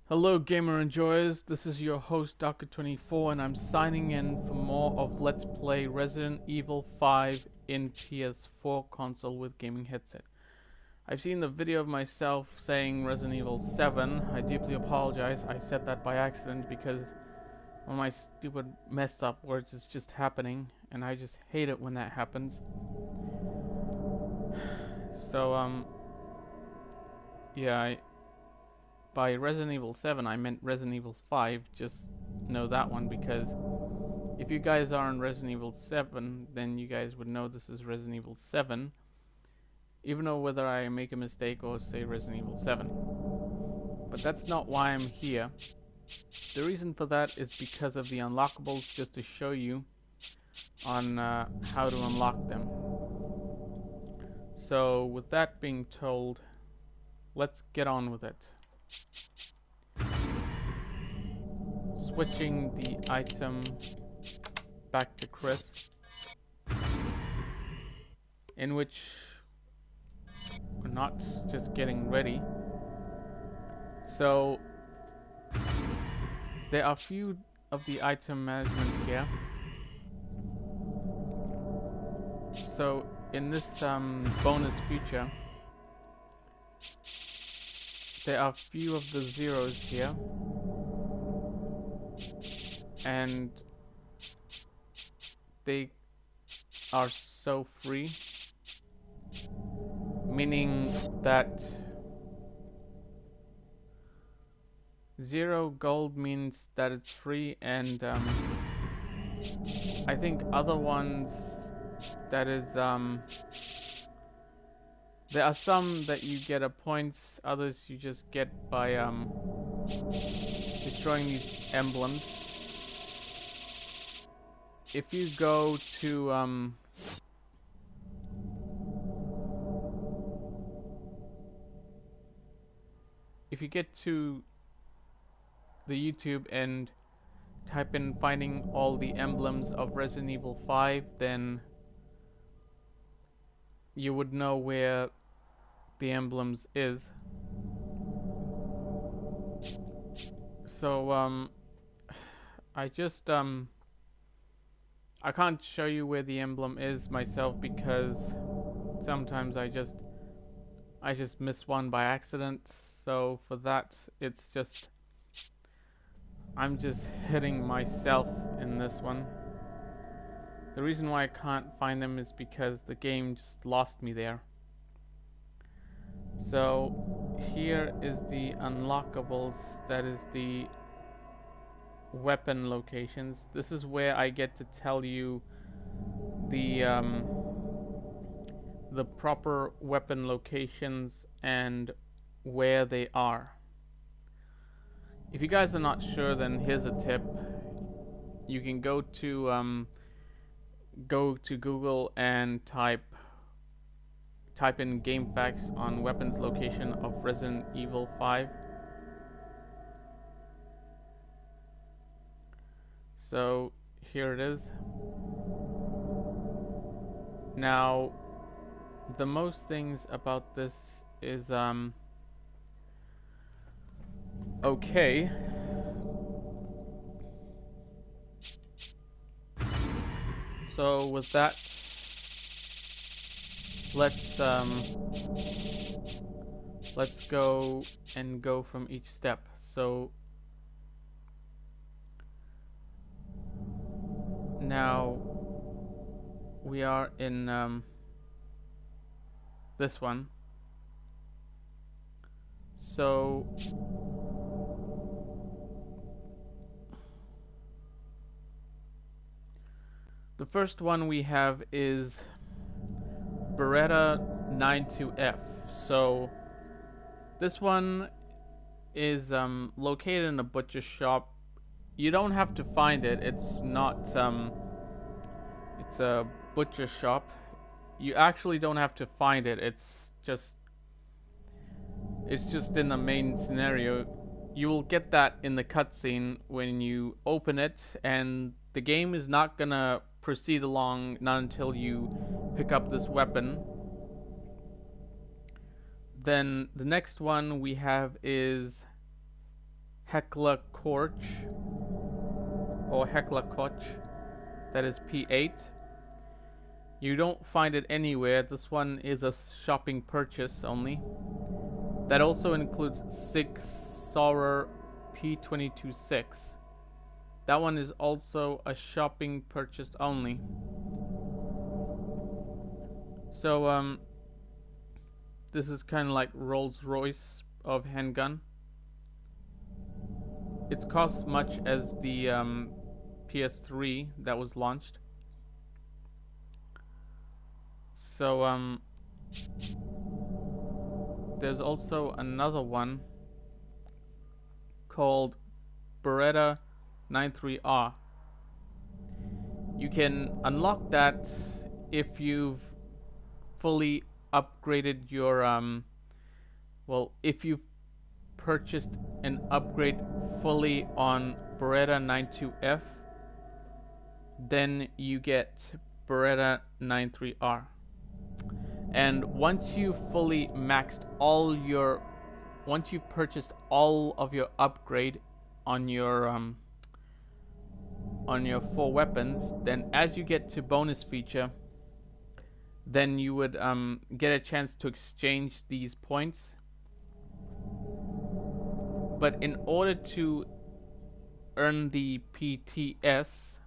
Hello gamer enjoyers, this is your host Dr24 and I'm signing in for more of Let's Play Resident Evil 5 in PS4 console with gaming headset. I've seen the video of myself saying Resident Evil 7. I deeply apologize, I said that by accident because one of my stupid messed up words is just happening and I just hate it when that happens. So yeah, by Resident Evil 7, I meant Resident Evil 5. Just know that one, because if you guys are on Resident Evil 7, then you guys would know this is Resident Evil 7, even though whether I make a mistake or say Resident Evil 7. But that's not why I'm here. The reason for that is because of the unlockables, just to show you on how to unlock them. So with that being told, let's get on with it. Switching the item back to Chris, in which we're not just getting ready. So there are a few of the item management here. So in this bonus feature, there are a few of the zeros here, and they are so free, meaning that 0 gold means that it's free, and I think other ones, that is there are some that you get a points, others you just get by destroying these emblems. If you go to if you get to the YouTube and type in finding all the emblems of Resident Evil 5, then you would know where the emblems is. So I just I can't show you where the emblem is myself, because sometimes I just miss one by accident. So for that, it's just I'm just hitting myself in this one. The reason why I can't find them is because the game just lost me there. So here is the unlockables, that is the weapon locations. This is where I get to tell you the proper weapon locations and where they are. If you guys are not sure, then here's a tip. You can go to Google and type in game facts on weapons location of Resident Evil 5. So here it is. Now, the most things about this is okay. So with that, let's go from each step. So now we are in this one. So the first one we have is Beretta 92F. So this one is located in a butcher shop. You don't have to find it. It's not it's a butcher shop. You actually don't have to find it. It's just in the main scenario. You will get that in the cutscene when you open it, and the game is not gonna proceed along not until you pick up this weapon. Then the next one we have is Hecla Korch or Hecla Koch, that is P8. You don't find it anywhere. This one is a shopping purchase only. That also includes Sig Sauer P226. That one is also a shopping purchase only. So this is kind of like Rolls-Royce of handgun. It costs much as the PS3 that was launched. So there's also another one called Beretta 93R. You can unlock that if you've fully upgraded your well, if you've purchased an upgrade fully on Beretta 92F, then you get Beretta 93R. And once you've fully maxed once you've purchased all of your upgrade on your 4 weapons, then as you get to bonus feature, then you would get a chance to exchange these points. But in order to earn the PTS,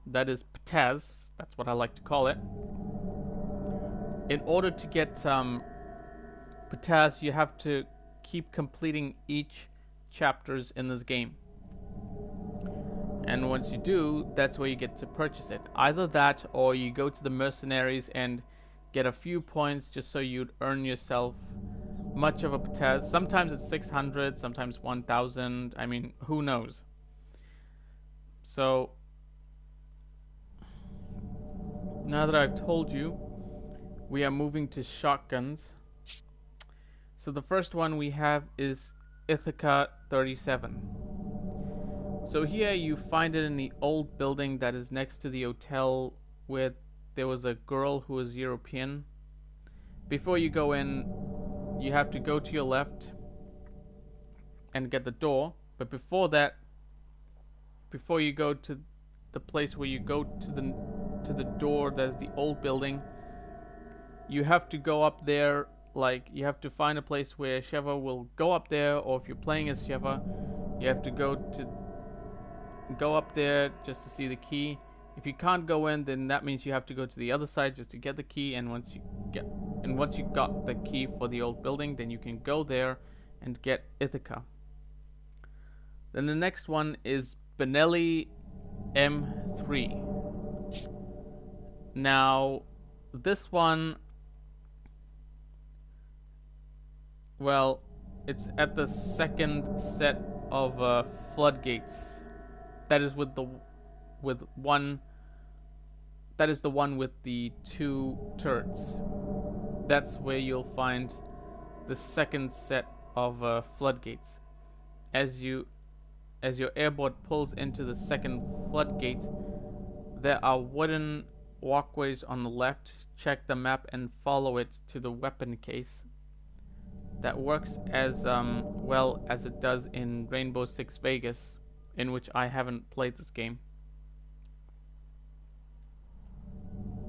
that is PTAS, that's what I like to call it. In order to get PTAS, you have to keep completing each chapters in this game. And once you do, that's where you get to purchase it. Either that, or you go to the mercenaries and get a few points just so you'd earn yourself much of a PTAS. Sometimes it's 600, sometimes 1000. I mean, who knows? So now that I've told you, we are moving to shotguns. So the first one we have is Ithaca 37. So here you find it in the old building that is next to the hotel where there was a girl who was European. Before you go in, you have to go to your left and get the door. But before that, before you go to the place where you go to the door, that's the old building, you have to go up there. Like, you have to find a place where Sheva will go up there, or if you're playing as Sheva, you have to go up there just to see the key. If you can't go in, then that means you have to go to the other side just to get the key. And once you got the key for the old building, then you can go there and get Ithaca. Then the next one is Benelli M3. Now, this one, well, it's at the second set of floodgates. That is the one with the 2 turrets. That's where you'll find the second set of floodgates. As your airboard pulls into the second floodgate, there are wooden walkways on the left. Check the map and follow it to the weapon case. That works as well as it does in Rainbow Six Vegas, in which I haven't played this game.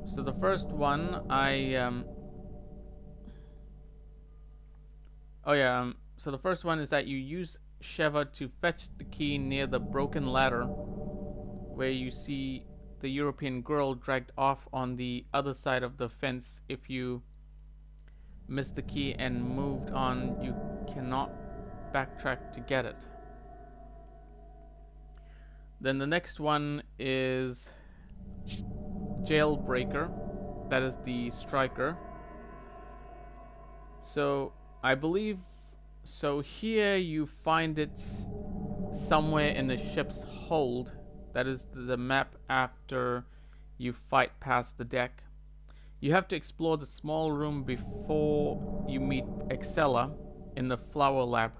So the first one, so the first one is that you use Sheva to fetch the key near the broken ladder, where you see the European girl dragged off on the other side of the fence. If you missed the key and moved on, you cannot backtrack to get it. Then the next one is Jailbreaker. That is the striker. So I believe, so here you find it somewhere in the ship's hold. That is the map after you fight past the deck. You have to explore the small room before you meet Excella in the flower lab.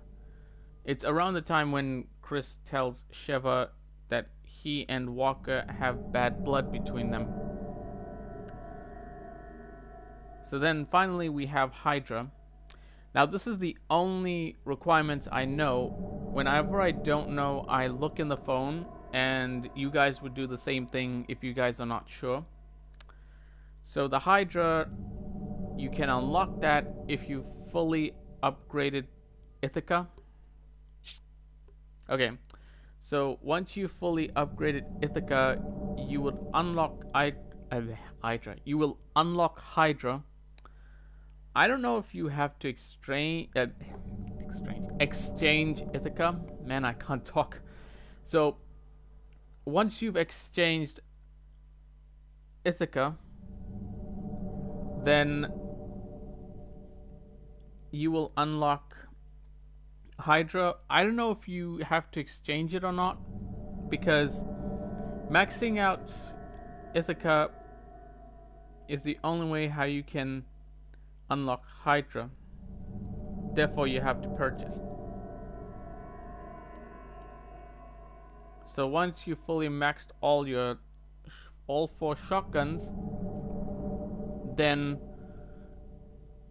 It's around the time when Chris tells Sheva that he and Walker have bad blood between them. So then finally we have Hydra. Now this is the only requirement I know whenever I don't know, I look in the phone, and you guys would do the same thing if you guys are not sure. So the Hydra, you can unlock that if you fully upgraded Ithaca. Okay, so once you fully upgraded Ithaca, you will unlock Hydra. You will unlock Hydra. I don't know if you have to exchange Ithaca. Man, I can't talk. So once you've exchanged Ithaca, then you will unlock Hydra. I don't know if you have to exchange it or not, because maxing out Ithaca is the only way how you can unlock Hydra. Therefore, you have to purchase. So once you fully maxed all 4 shotguns, then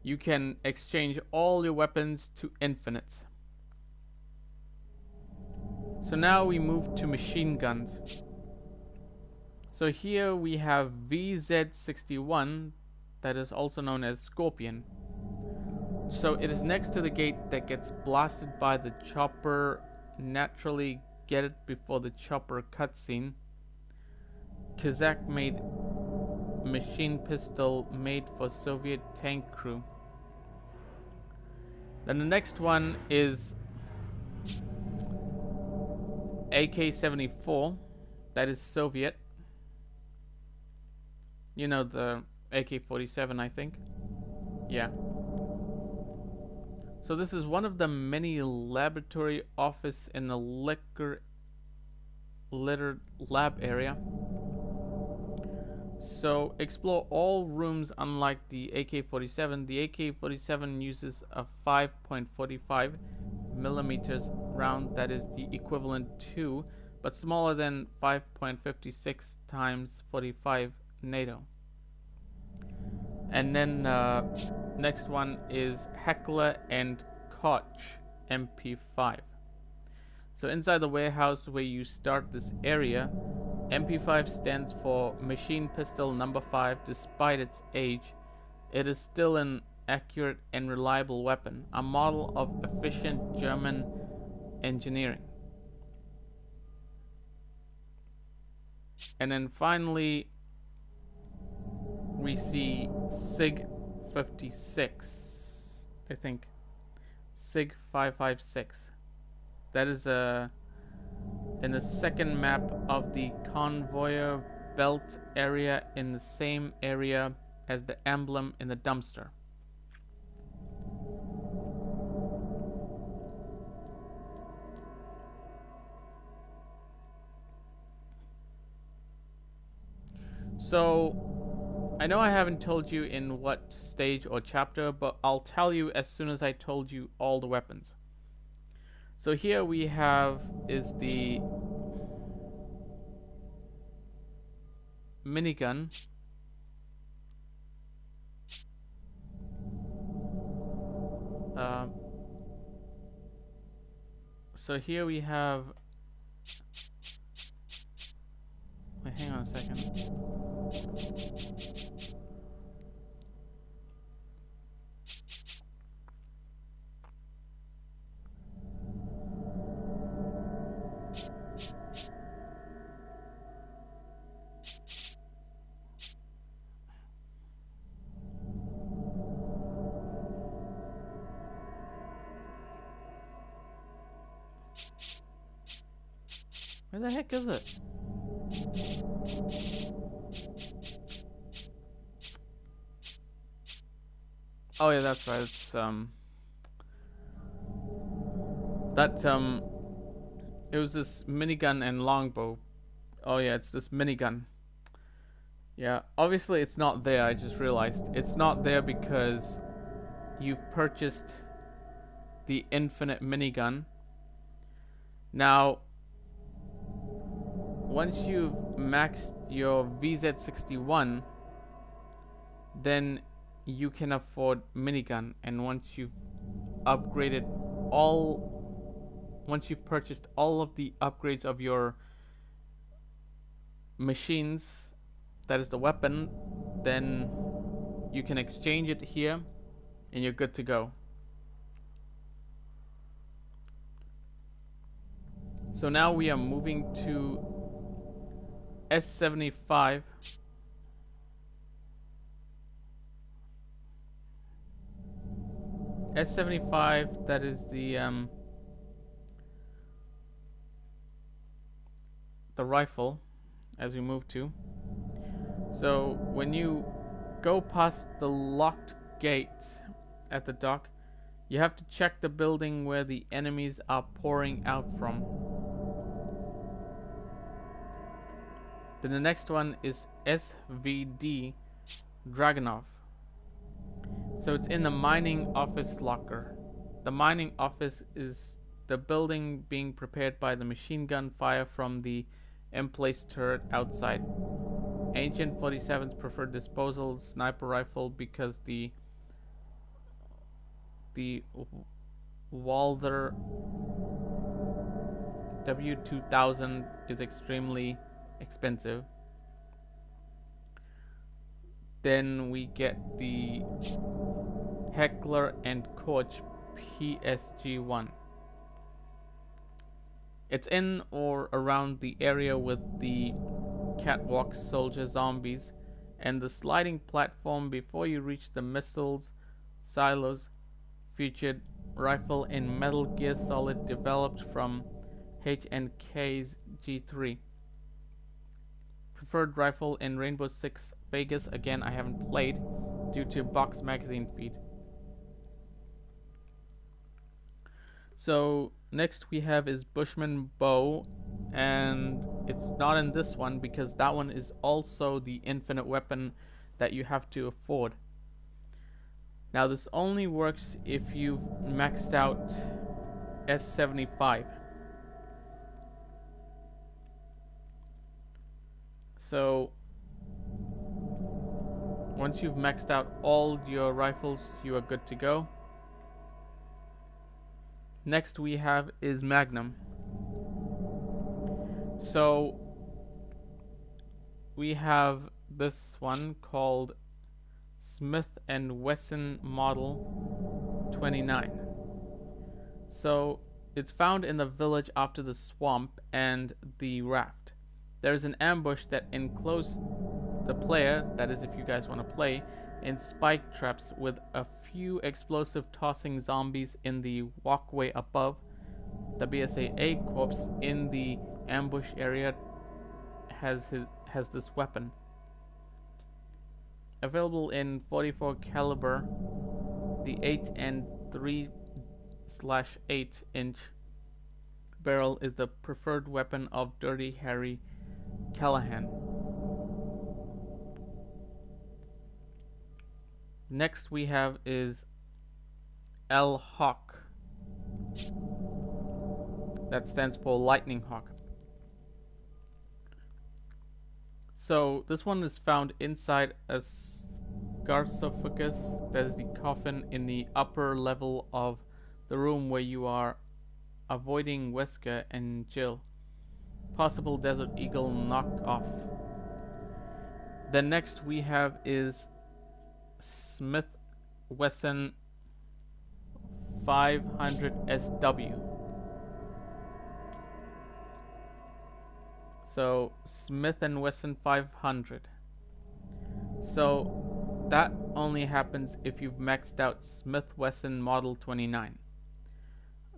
you can exchange all your weapons to infinites. So now we move to machine guns. So here we have VZ61, that is also known as Scorpion. So it is next to the gate that gets blasted by the chopper. Naturally get it before the chopper cutscene. Kazakh made machine pistol made for Soviet tank crew. Then the next one is AK-74, that is Soviet. You know, the AK-47, I think. Yeah. So this is one of the many laboratory office in the littered lab area. So explore all rooms. Unlike the AK-47, the AK-47 uses a 5.45 millimeters round that is the equivalent to, but smaller than 5.56 times 45 NATO. And then next one is Heckler and Koch MP5. So inside the warehouse where you start this area, MP5 stands for Machine Pistol Number 5. Despite its age, it is still an accurate and reliable weapon, a model of efficient German engineering. And then finally, we see SIG 56, I think. SIG 556. That is in the second map of the convoyer belt area, in the same area as the emblem in the dumpster. So, I know I haven't told you in what stage or chapter, but I'll tell you as soon as I told you all the weapons. So here we have is the minigun. So here we have. Wait, hang on a second. Where the heck is it? Oh yeah, that's right. It's it was this minigun and longbow. Oh yeah, it's this minigun. Yeah, obviously it's not there. I just realized it's not there because you've purchased the infinite minigun. Now, once you've maxed your VZ61, then you can afford minigun, and once you've upgraded all once you've purchased all of the upgrades of your machines, that is the weapon, then you can exchange it here and you're good to go. So now we are moving to S75. S75, that is the rifle as we move to. So when you go past the locked gate at the dock, you have to check the building where the enemies are pouring out from. Then the next one is SVD Dragonov. So it's in the mining office locker. The mining office is the building being prepared by the machine gun fire from the emplaced turret outside. Ancient 47's preferred disposal sniper rifle because the Walther W2000 is extremely expensive. Then we get the Heckler and Koch PSG-1. It's in or around the area with the catwalk soldier zombies and the sliding platform before you reach the missiles silos. Featured rifle in Metal Gear Solid developed from H&K's G3. Preferred rifle in Rainbow Six Vegas. Again, I haven't played due to box magazine feed. So next we have is Bushman Bow, and it's not in this one because that one is also the infinite weapon that you have to afford. Now this only works if you've maxed out S75. So once you've maxed out all your rifles, you are good to go. Next we have is Magnum. So we have this one called Smith & Wesson Model 29. So it's found in the village after the swamp and the raft. There's an ambush that enclosed the player, that is if you guys want to play, in spike traps with a few explosive tossing zombies in the walkway above. The BSAA corpse in the ambush area has this weapon. Available in 44 caliber, the 8 and 3/8 inch barrel is the preferred weapon of Dirty Harry Callahan. Next we have is L Hawk. That stands for Lightning Hawk. So this one is found inside a sarcophagus, that is the coffin in the upper level of the room where you are avoiding Wesker and Jill. Possible Desert Eagle knockoff. Then next we have is Smith Wesson 500 SW. So Smith & Wesson 500. So that only happens if you've maxed out Smith Wesson Model 29.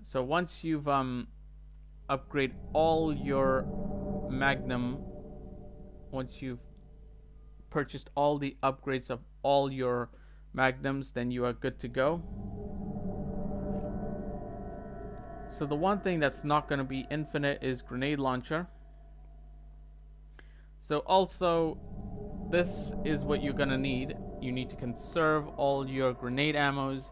So once you've upgrade all your Magnum, once you've purchased all the upgrades of all your Magnums, then you are good to go. So the one thing that's not going to be infinite is grenade launcher. So also, this is what you're going to need. You need to conserve all your grenade ammos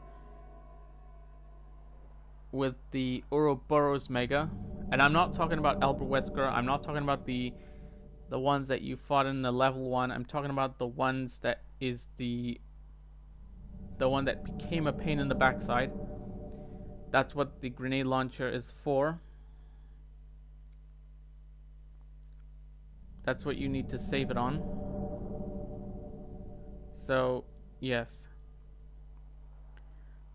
with the Ouroboros Mega. And I'm not talking about Albert Wesker. I'm not talking about the ones that you fought in the level 1. I'm talking about the ones that is the one that became a pain in the backside. That's what the grenade launcher is for. That's what you need to save it on. So, yes.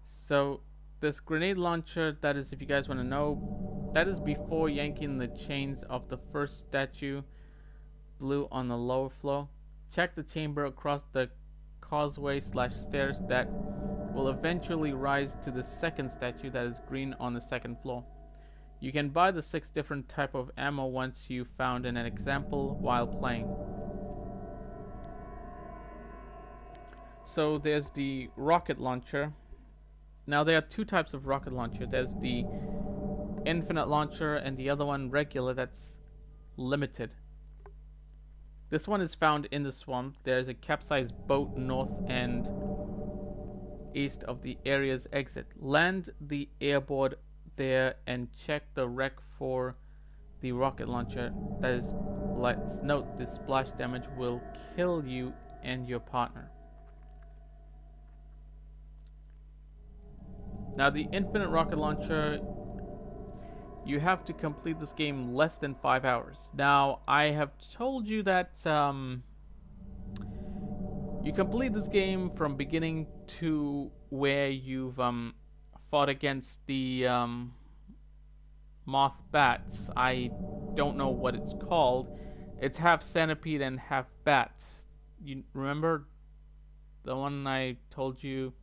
So, this grenade launcher, that is, if you guys want to know, that is before yanking the chains of the first statue, blue on the lower floor. Check the chamber across the causeway/stairs that will eventually rise to the second statue, that is green on the second floor. You can buy the 6 different type of ammo once you found an example while playing. So there's the rocket launcher. Now there are 2 types of rocket launcher. There's the infinite launcher and the other one regular, that's limited. This one is found in the swamp. There's a capsized boat north and east of the area's exit. Land the airboard there and check the wreck for the rocket launcher. That is, let's note, the splash damage will kill you and your partner. Now the infinite rocket launcher, you have to complete this game less than 5 hours. Now I have told you that you complete this game from beginning to where you've fought against the moth bats. I don't know what it's called. It's half centipede and half bat. You remember the one I told you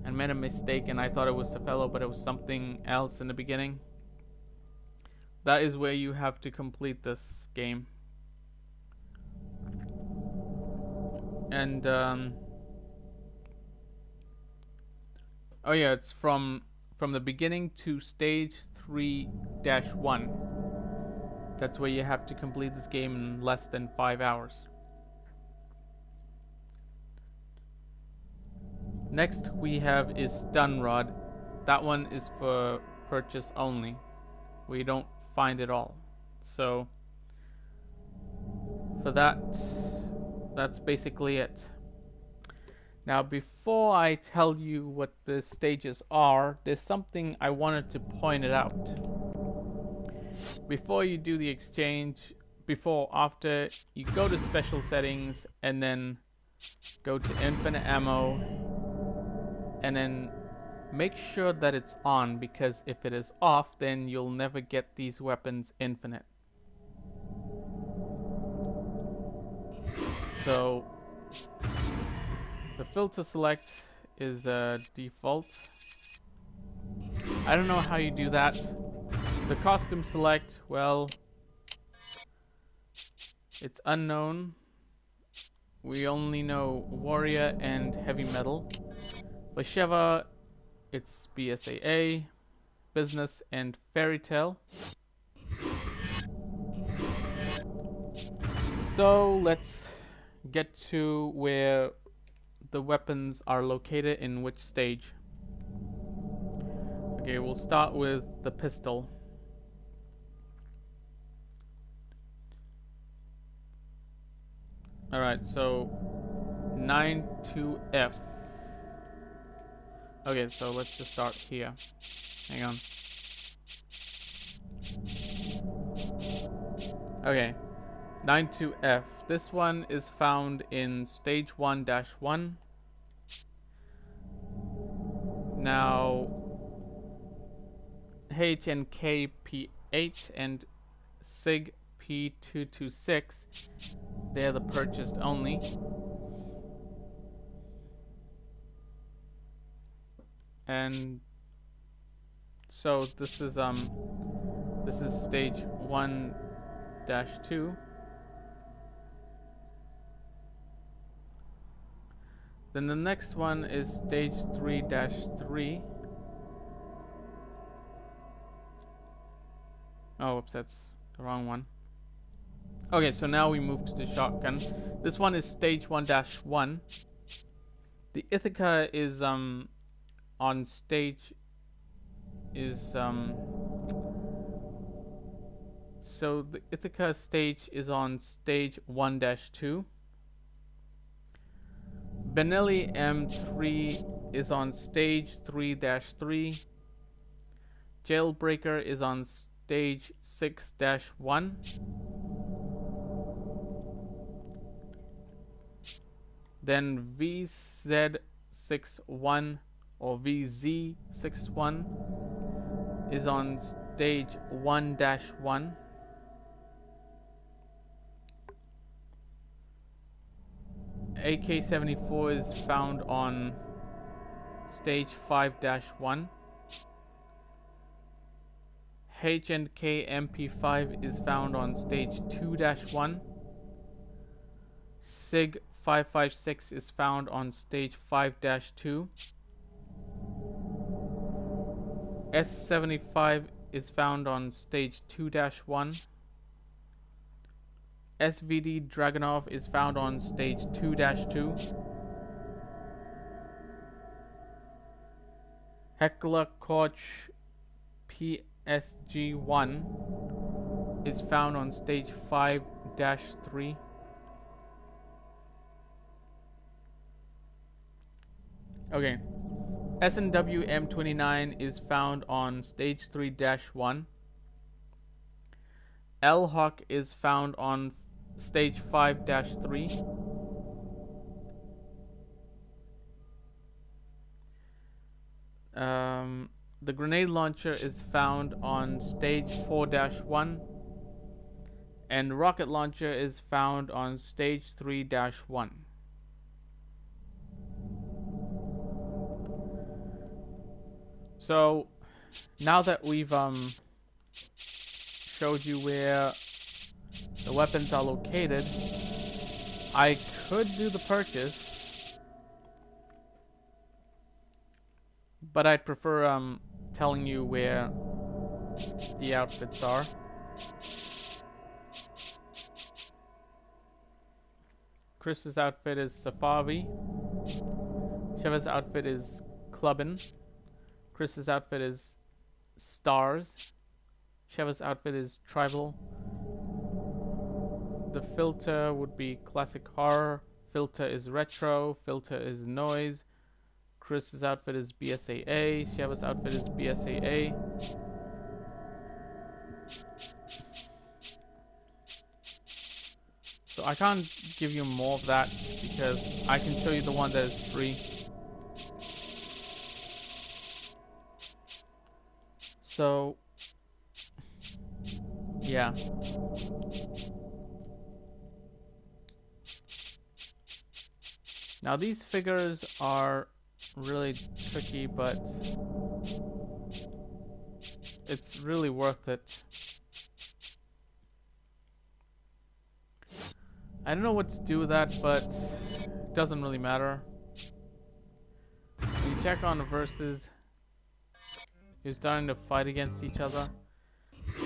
and made a mistake and I thought it was Cephallo, but it was something else in the beginning? That is where you have to complete this game. And oh yeah, it's from the beginning to stage 3-1. That's where you have to complete this game in less than 5 hours. Next we have is Stun Rod. That one is for purchase only. We don't find it all. So for that, that's basically it. Now before I tell you what the stages are, there's something I wanted to point it out. Before you do the exchange, before, after, you go to special settings and then go to infinite ammo and then make sure that it's on, because if it is off, then you'll never get these weapons infinite. So the filter select is default. I don't know how you do that. The costume select, well, it's unknown. We only know warrior and heavy metal. For Sheva, it's BSAA, business, and fairy tale. So let's get to where the weapons are located in which stage. Okay, we'll start with the pistol. Alright, so 9-2F. Okay, so let's just start here. Hang on. Okay, 9-2F. This one is found in stage 1-1. Now, HNK P8 and SIG P226, they're the purchased only. And so this is stage 1-2. Then the next one is stage 3-3. Oh, oops, that's the wrong one. Okay, so now we move to the shotgun. This one is stage 1-1. The Ithaca is on stage so the Ithaca stage is on stage 1-2. Benelli M3 is on stage 3-3. Jailbreaker is on stage 6-1. Then VZ61 or VZ61 is on stage 1-1. AK-74 is found on stage 5-1. H&K MP5 is found on stage 2-1. SIG 556 is found on stage 5-2. S75 is found on stage 2-1. SVD Dragunov is found on stage 2-2. Heckler Koch PSG1 is found on stage 5-3. Okay. S&W M29 is found on stage 3-1. L-Hawk is found on stage 5-3. The grenade launcher is found on stage 4-1. And rocket launcher is found on stage 3-1. So now that we've showed you where the weapons are located, I could do the purchase, but I'd prefer telling you where the outfits are. Chris's outfit is Safari. Sheva's outfit is Clubbin'. Chris's outfit is Stars. Sheva's outfit is Tribal. The filter would be Classic Horror. Filter is Retro. Filter is Noise. Chris's outfit is BSAA. Sheva's outfit is BSAA. So I can't give you more of that because I can show you the one that is free. So, yeah. Now these figures are really tricky, but it's really worth it. I don't know what to do with that, but it doesn't really matter. You check on the verses. You're starting to fight against each other,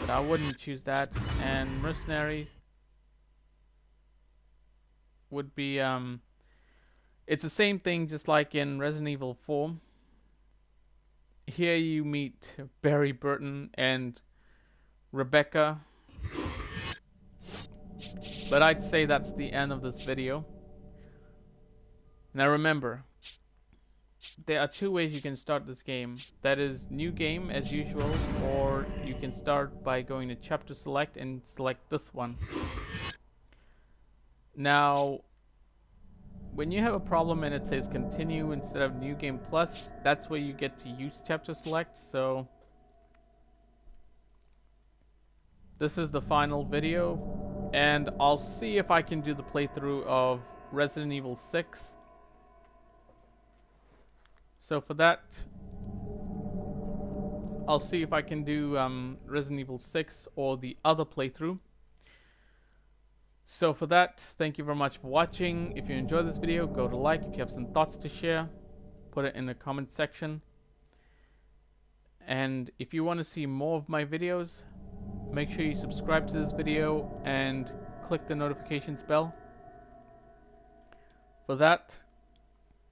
but I wouldn't choose that. And mercenaries would be it's the same thing, just like in Resident Evil 4. Here you meet Barry Burton and Rebecca, but I'd say that's the end of this video. Now remember, there are two ways you can start this game. That is new game as usual, or you can start by going to chapter select and select this one. Now, when you have a problem and it says continue instead of new game plus, that's where you get to use chapter select. So this is the final video, and I'll see if I can do the playthrough of Resident Evil 6. So for that, I'll see if I can do Resident Evil 6 or the other playthrough. So for that, thank you very much for watching. If you enjoyed this video, go to like. If you have some thoughts to share, put it in the comment section. And if you want to see more of my videos, make sure you subscribe to this video and click the notifications bell. For that,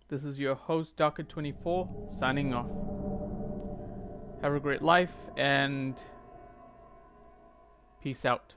this is your host, Docker24, signing off. Have a great life, and peace out.